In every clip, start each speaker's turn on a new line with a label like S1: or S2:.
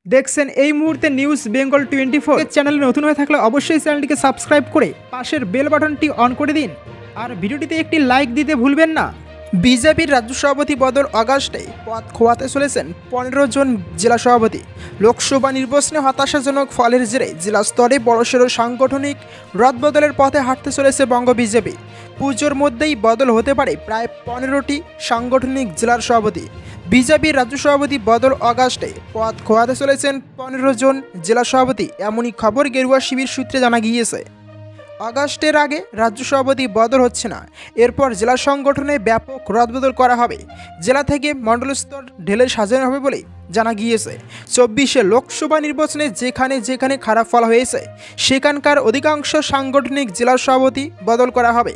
S1: দেখছেন এই মুহূর্তে নিউজ বেঙ্গল 24 চ্যানেলে নতুন হয়ে থাকলে অবশ্যই চ্যানেলটিকে সাবস্ক্রাইব করে পাশের বেল বাটনটি অন করে দিন আর ভিডিওটিতে একটি লাইক দিতে ভুলবেন না। বিজেপির রাজ্য সভাপতি বদল আগস্টে পদ খোয়াতে চলেছেন 15 জন জেলা সভাপতি। লোকসভা নির্বাচনে হতাশাজনক ফলের জেরে জেলা স্তরে বড়সড় সাংগঠনিক রদবদলের পথে হাঁটতে চলেছে বঙ্গ বিজেপি। পুজোর মধ্যেই বদল হতে পারে প্রায় 15টি সাংগঠনিক জেলার সভাপতি। বিজেপির রাজ্য সভাপতি বদল আগস্টে পদ খোয়াতে চলেছেন 15 জন জেলা সভাপতি, এমনই খবর গেরুয়া শিবির সূত্রে জানা গিয়েছে। আগস্টের আগে রাজ্য সভাপতি বদল হচ্ছে না, এরপর জেলা সংগঠনে ব্যাপক রদবদল করা হবে। জেলা থেকে মণ্ডল স্তর ঢেলে সাজানো হবে বলে জানা গিয়েছে। 24 লোকসভা নির্বাচনে যেখানে যেখানে খারাপ ফল হয়েছে সেখানকার অধিকাংশ সাংগঠনিক জেলা সভাপতি বদল করা হবে।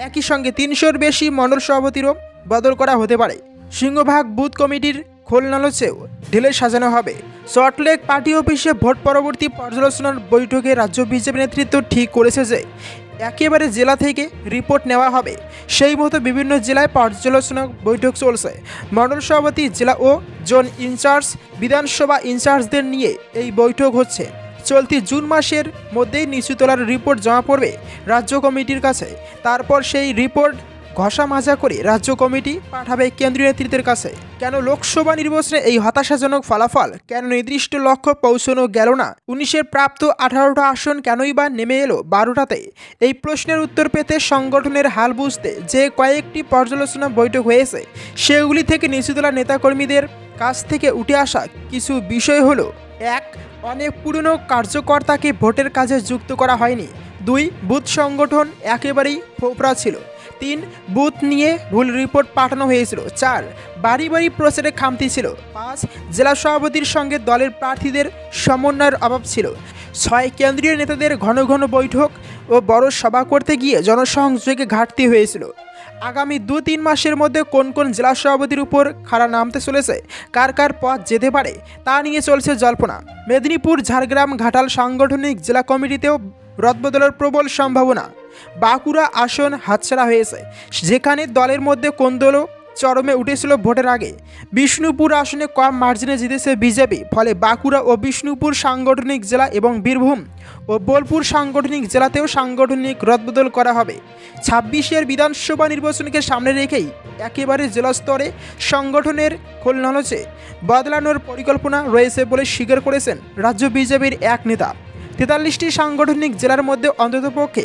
S1: একই সঙ্গে 300-র বেশি মণ্ডল সভাপতিরও বদল করা হতে পারে। সিংহভাগ বুথ কমিটির খোলনালচেও ঢেলে সাজানো হবে। সল্টলেক পার্টি অফিসে ভোট পরবর্তী পর্যালোচনার বৈঠকে রাজ্য বিজেপি নেতৃত্ব ঠিক করেছে যে একেবারে জেলা থেকে রিপোর্ট নেওয়া হবে। সেই মতো বিভিন্ন জেলায় পর্যালোচনা বৈঠক চলছে। মণ্ডল সভাপতি, জেলা ও জোন ইনচার্জ, বিধানসভা ইনচার্জদের নিয়ে এই বৈঠক হচ্ছে। চলতি জুন মাসের মধ্যেই নিচুতলার রিপোর্ট জমা পড়বে রাজ্য কমিটির কাছে। তারপর সেই রিপোর্ট ঘষা মাজা করে রাজ্য কমিটি পাঠাবে কেন্দ্রীয় নেতৃত্বের কাছে। কেন লোকসভা নির্বাচনে এই হতাশাজনক ফলাফল? কেন নির্দিষ্ট লক্ষ্য পৌঁছানো গেল না? 19-এর প্রাপ্ত 18টা আসন কেনই বা নেমে এলো 12টাতে? এই প্রশ্নের উত্তর পেতে, সংগঠনের হাল বুঝতে যে কয়েকটি পর্যালোচনা বৈঠক হয়েছে সেগুলি থেকে নিচুতলা নেতাকর্মীদের কাছ থেকে উঠে আসা কিছু বিষয় হলো: 1. অনেক পুরনো কার্যকর্তাকে ভোটের কাজে যুক্ত করা হয়নি। 2. বুথ সংগঠন একেবারেই ফোপড়া ছিল। 3. বুথ নিয়ে ভুল রিপোর্ট পাঠানো হয়েছিল। 4. বাড়ি বাড়ি প্রচারে খামতি ছিল। 5. জেলা সভাপতির সঙ্গে দলের প্রার্থীদের সমন্বয়ের অভাব ছিল। 6. কেন্দ্রীয় নেতাদের ঘন ঘন বৈঠক ও বড় সভা করতে গিয়ে জনসংযোগে ঘাটতি হয়েছিল। আগামী 2-3 মাসের মধ্যে কোন কোন জেলা সভাপতির উপর খাড়া নামতে চলেছে, কার কার পথ যেতে পারে তা নিয়ে চলছে জল্পনা। মেদিনীপুর, ঝাড়গ্রাম, ঘাটাল সাংগঠনিক জেলা কমিটিতেও রদবদলের প্রবল সম্ভাবনা। বাঁকুড়া আসন হাতছাড়া হয়েছে, যেখানে দলের মধ্যে কোন্দলও চরমে উঠেছিল ভোটের আগে। বিষ্ণুপুর আসনে কম মার্জিনে জিতেছে বিজেপি, ফলে বাঁকুড়া ও বিষ্ণুপুর সাংগঠনিক জেলা এবং বীরভূম ও বোলপুর সাংগঠনিক জেলাতেও সাংগঠনিক রদবদল করা হবে। 26-এর বিধানসভা নির্বাচনকে সামনে রেখেই একেবারে জেলা স্তরে সংগঠনের খোলনালচে বদলানোর পরিকল্পনা রয়েছে বলে স্বীকার করেছেন রাজ্য বিজেপির এক নেতা। 43টি সাংগঠনিক জেলার মধ্যে অন্ততপক্ষে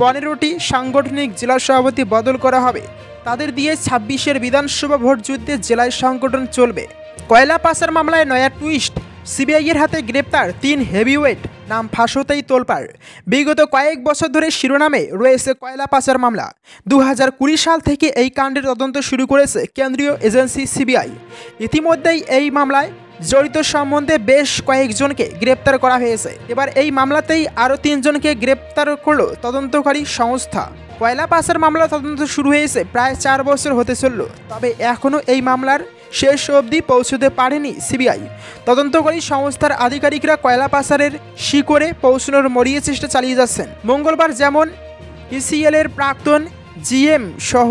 S1: 15টি সাংগঠনিক জেলা সভাপতি বদল করা হবে। তাদের দিয়ে 26-এর বিধানসভা ভোট যুদ্ধে জেলায় সংগঠন চলবে। কয়লা পাচার মামলায় নয়া টুইস্ট, সিবিআইয়ের হাতে গ্রেপ্তার 3 হেভিওয়েট, নাম ফাঁস হতেই তোলপাড়। বিগত কয়েক বছর ধরে শিরোনামে রয়েছে কয়লা পাচার মামলা। 2020 সাল থেকে এই কাণ্ডের তদন্ত শুরু করেছে কেন্দ্রীয় এজেন্সি সিবিআই। ইতিমধ্যেই এই মামলায় জড়িত সম্বন্ধে বেশ কয়েকজনকে গ্রেপ্তার করা হয়েছে। এবার এই মামলাতেই আরও 3 জনকে গ্রেপ্তার করল তদন্তকারী সংস্থা। কয়লা পাচার মামলার তদন্ত শুরু হয়েছে প্রায় 4 বছর হতে চলল, তবে এখনও এই মামলার শেষ অবধি পৌঁছতে পারেনি সিবিআই। তদন্তকারী সংস্থার আধিকারিকরা কয়লা পাচারের শিকড়ে পৌঁছানোর মরিয়ে চেষ্টা চালিয়ে যাচ্ছেন। মঙ্গলবার যেমন ইসিএলের প্রাক্তন জিএম সহ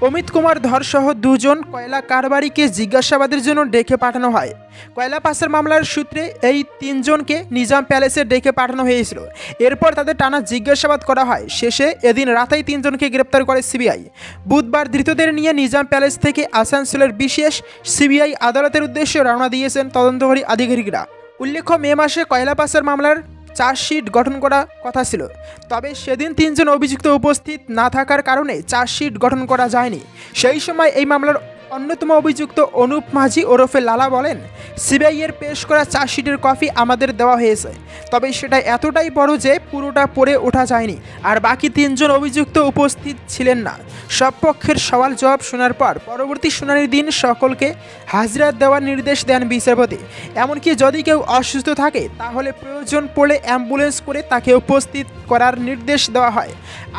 S1: অমিত কুমার ধর সহ 2 জন কয়লা কারবারিকে জিজ্ঞাসাবাদের জন্য ডেকে পাঠানো হয়। কয়লা পাচার মামলার সূত্রে এই 3 জনকে নিজাম প্যালেসে ডেকে পাঠানো হয়েছিল। এরপর তাদের টানা জিজ্ঞাসাবাদ করা হয়। শেষে এদিন রাতেই 3 জনকে গ্রেপ্তার করে সিবিআই। বুধবার ধৃতদের নিয়ে নিজাম প্যালেস থেকে আসানসোলের বিশেষ সিবিআই আদালতের উদ্দেশ্যে রওনা দিয়েছেন তদন্তকারী আধিকারিকরা। উল্লেখ্য, মে মাসে কয়লা পাচার মামলার চার্জশিট গঠন করা কথা ছিল, তবে সেদিন 3 জন অভিযুক্ত উপস্থিত না থাকার কারণে চার্জশিট গঠন করা যায়নি। সেই সময় এই মামলার অন্যতম অভিযুক্ত অনুপ মাঝি ওরফে লালা বলেন, সিবিআইয়ের পেশ করা চার্জশিটের কপি আমাদের দেওয়া হয়েছে, তবে সেটা এতটাই বড় যে পুরোটা পড়ে ওঠা যায়নি, আর বাকি 3 জন অভিযুক্ত উপস্থিত ছিলেন না। সব পক্ষের সওয়াল জবাব শোনার পর পরবর্তী শুনানির দিন সকলকে হাজিরা দেওয়ার নির্দেশ দেন বিচারপতি। এমনকি যদি কেউ অসুস্থ থাকে তাহলে প্রয়োজন পড়লে অ্যাম্বুলেন্স করে তাকে উপস্থিত করার নির্দেশ দেওয়া হয়।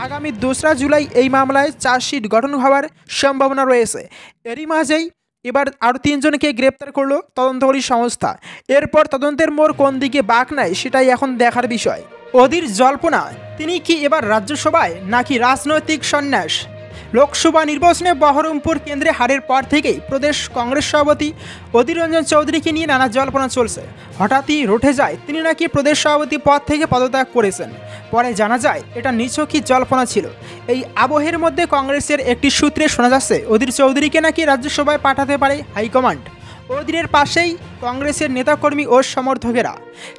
S1: আগামী 2রা জুলাই এই মামলায় চার্জশিট গঠন হওয়ার সম্ভাবনা রয়েছে। এরই মাঝেই এবার আরও 3 জনকে গ্রেপ্তার করলো তদন্তকারী সংস্থা। এরপর তদন্তের মোড় কোন দিকে বাঁক নেয় সেটাই এখন দেখার বিষয়। অধীর জল্পনা, তিনি কি এবার রাজ্যসভায় নাকি রাজনৈতিক সন্ন্যাস? লোকসভা নির্বাচনে বহরমপুর কেন্দ্রে হারের পর থেকেই প্রদেশ কংগ্রেস সভাপতি অধীর রঞ্জন চৌধুরীকে নিয়ে নানা জল্পনা চলছে। হঠাৎই রটে যায় তিনি নাকি প্রদেশ সভাপতি পদ থেকে পদত্যাগ করেছেন। পরে জানা যায় এটা নিছকই জল্পনা ছিল। এই আবহের মধ্যে কংগ্রেসের একটি সূত্রে শোনা যাচ্ছে অধীর চৌধুরীকে নাকি রাজ্যসভায় পাঠাতে পারে হাইকমান্ড। অধীরের পাশেই কংগ্রেসের নেতাকর্মী ও সমর্থকেরা।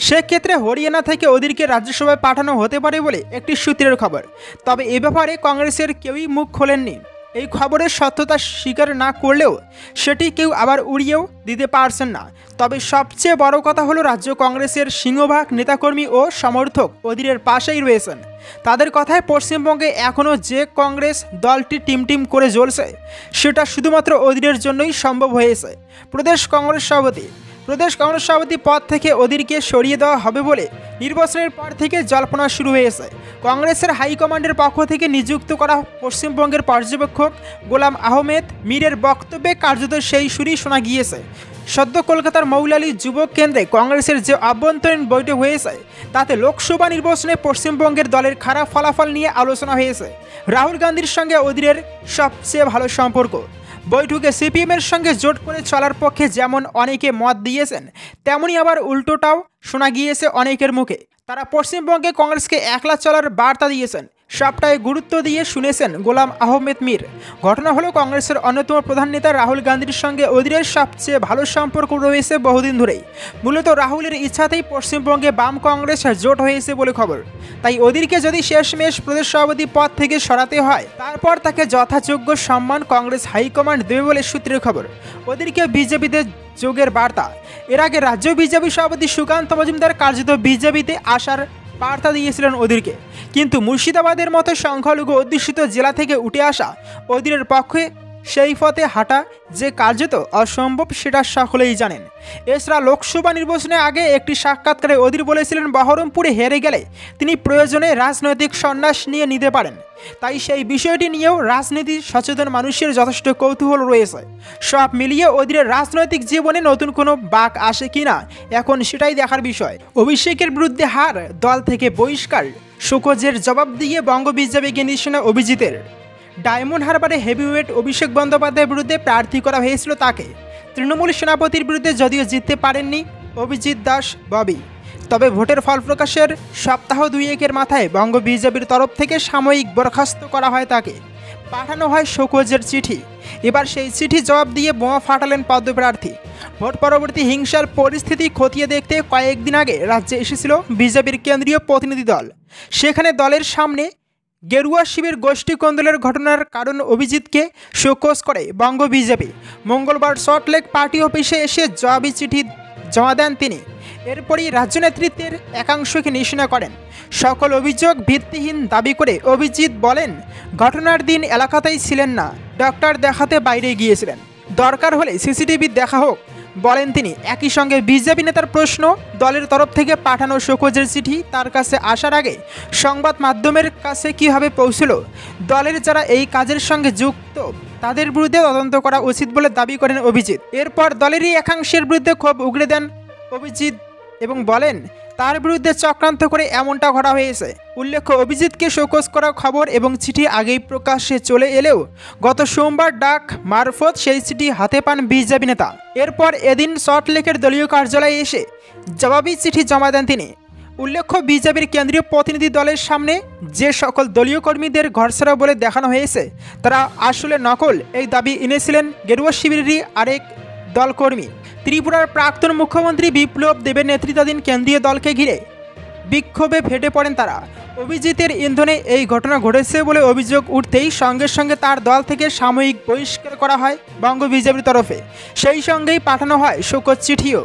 S1: সেক্ষেত্রে হরিয়ানা থেকে অধীরকে রাজ্যসভায় পাঠানো হতে পারে বলে একটি সূত্রের খবর। তবে এ ব্যাপারে কংগ্রেসের কেউই মুখ খোলেননি। এই খবরের সত্যতা স্বীকার না করলেও সেটি কেউ আবার উড়িয়েও দিতে পারছেন না। তবে সবচেয়ে বড় কথা হলো রাজ্য কংগ্রেসের সিংহভাগ নেতাকর্মী ও সমর্থক অধীরের পাশেই রয়েছেন। তাদের কথায় পশ্চিমবঙ্গে এখনও যে কংগ্রেস দলটি টিম করে জ্বলছে সেটা শুধুমাত্র অধীরের জন্যই সম্ভব হয়েছে। প্রদেশ কংগ্রেস সভাপতি পদ থেকে অধীরকে সরিয়ে দেওয়া হবে বলে নির্বাচনের পর থেকে জল্পনা শুরু হয়েছে। কংগ্রেসের হাইকমান্ডের পক্ষ থেকে নিযুক্ত করা পশ্চিমবঙ্গের পর্যবেক্ষক গোলাম আহমেদ মীরের বক্তব্যে কার্যত সেই সুরই শোনা গিয়েছে। সদ্য কলকাতার মৌলালী যুবক কেন্দ্রে কংগ্রেসের যে অভ্যন্তরীণ বৈঠক হয়েছে তাতে লোকসভা নির্বাচনে পশ্চিমবঙ্গের দলের খারাপ ফলাফল নিয়ে আলোচনা হয়েছে। রাহুল গান্ধীর সঙ্গে অধীরের সবচেয়ে ভালো সম্পর্ক। বৈঠকে সিপিএমের সঙ্গে জোট করে চলার পক্ষে যেমন অনেকে মত দিয়েছেন, তেমনি আবার উল্টোটাও শোনা গিয়েছে অনেকের মুখে। তারা পশ্চিমবঙ্গে কংগ্রেসকে একলা চলার বার্তা দিয়েছেন। সবটাই গুরুত্ব দিয়ে শুনেছেন গোলাম আহমেদ মীর। ঘটনা হলো কংগ্রেসের অন্যতম প্রধান নেতা রাহুল গান্ধীর সঙ্গে অধীরের সবচেয়ে ভালো সম্পর্ক রয়েছে বহুদিন ধরেই। মূলত রাহুলের ইচ্ছাতেই পশ্চিমবঙ্গে বাম কংগ্রেস জোট হয়েছে বলে খবর। তাই অধীরকে যদি শেষমেশ প্রদেশ সভাপতি পদ থেকে সরাতে হয় তারপর তাকে যথাযোগ্য সম্মান কংগ্রেস হাইকমান্ড দেবে বলে সূত্রের খবর। অধীরকে বিজেপিতে যোগের বার্তা। এর আগে রাজ্য বিজেপি সভাপতি সুকান্ত মজুমদার কার্যত বিজেপিতে আসার বার্তা দিয়েছিলেন অধীরকে, কিন্তু মুর্শিদাবাদের মতো সংখ্যালঘু অধ্যুষিত জেলা থেকে উঠে আসা অধীরের পক্ষে সেই পথে হাঁটা যে কার্যত অসম্ভব সেটা সকলেই জানেন। এছাড়া লোকসভা নির্বাচনের আগে একটি সাক্ষাৎকারে অধীর বলেছিলেন বহরমপুরে হেরে গেলে তিনি প্রয়োজনে রাজনৈতিক সন্ন্যাস নিয়ে নিতে পারেন। তাই সেই বিষয়টি নিয়েও রাজনীতি সচেতন মানুষের যথেষ্ট কৌতূহল রয়েছে। সব মিলিয়ে অধীরের রাজনৈতিক জীবনে নতুন কোনো বাঁক আসে কিনা এখন সেটাই দেখার বিষয়। অভিষেকের বিরুদ্ধে হার, দল থেকে বহিষ্কার, শোকজের জবাব দিয়ে বঙ্গ বিজেপিকে নিশানা অভিজিতের। ডায়মন্ড হারবারে হেভিওয়েট অভিষেক বন্দ্যোপাধ্যায়ের বিরুদ্ধে প্রার্থী করা হয়েছিল তাকে। তৃণমূল সেনাপতির বিরুদ্ধে যদিও জিততে পারেননি অভিজিৎ দাস ববি, তবে ভোটের ফল প্রকাশের সপ্তাহ দুয়েকের মাথায় বঙ্গ বিজেপির তরফ থেকে সাময়িক বরখাস্ত করা হয় তাকে। পাঠানো হয় শোকজের চিঠি। এবার সেই চিঠি জবাব দিয়ে বোমা ফাটালেন পদপ্রার্থী। ভোট পরবর্তী হিংসার পরিস্থিতি খতিয়ে দেখতে কয়েকদিন আগে রাজ্যে এসেছিল বিজেপির কেন্দ্রীয় প্রতিনিধি দল। সেখানে দলের সামনে গেরুয়া শিবির গোষ্ঠী কোন্দলের ঘটনার কারণ অভিজিৎকে শোকজ করে বঙ্গ বিজেপি। মঙ্গলবার সল্টলেক পার্টি অফিসে এসে জবাবি চিঠি জমা দেন তিনি। এরপরই রাজ্য নেতৃত্বের একাংশকে নিশানা করেন। সকল অভিযোগ ভিত্তিহীন দাবি করে অভিজিৎ বলেন, ঘটনার দিন এলাকাতেই ছিলেন না, ডক্টর দেখাতে বাইরে গিয়েছিলেন, দরকার হলে সিসিটিভি দেখা হোক বলেন তিনি। একই সঙ্গে বিজেপি নেতার প্রশ্ন, দলের তরফ থেকে পাঠানো শোকজের চিঠি তার কাছে আসার আগে সংবাদ মাধ্যমের কাছে কীভাবে পৌঁছল? দলের যারা এই কাজের সঙ্গে যুক্ত তাদের বিরুদ্ধে তদন্ত করা উচিত বলে দাবি করেন অভিজিৎ। এরপর দলেরই একাংশের বিরুদ্ধে ক্ষোভ উগড়ে দেন অভিজিৎ এবং বলেন তার বিরুদ্ধে চক্রান্ত করে এমনটা করা হয়েছে। উল্লেখ্য, অভিজিৎকে শোকজ করা খবর এবং চিঠি আগেই প্রকাশ্যে চলে এলেও গত সোমবার ডাক মারফত সেই চিঠি হাতে পান বিজেপি নেতা। এরপর এদিন সল্টলেকের দলীয় কার্যালয়ে এসে জবাবি চিঠি জমা দেন তিনি। উল্লেখ্য, বিজেপির কেন্দ্রীয় প্রতিনিধি দলের সামনে যে সকল দলীয় কর্মীদের ঘরছাড়া বলে দেখানো হয়েছে তারা আসলে নকল, এই দাবি এনেছিলেন গেরুয়া শিবিরেরই আরেক দলকর্মী। ত্রিপুরার প্রাক্তন মুখ্যমন্ত্রী বিপ্লব দেবের নেতৃত্বাধীন কেন্দ্রীয় দলকে ঘিরে বিক্ষোভে ফেটে পড়েন তারা। অভিজিতের ইন্ধনে এই ঘটনা ঘটেছে বলে অভিযোগ উঠতেই সঙ্গে সঙ্গে তার দল থেকে সাময়িক বহিষ্কার করা হয় বঙ্গ বিজেপির তরফে। সেই সঙ্গেই পাঠানো হয় শোকজ চিঠিও।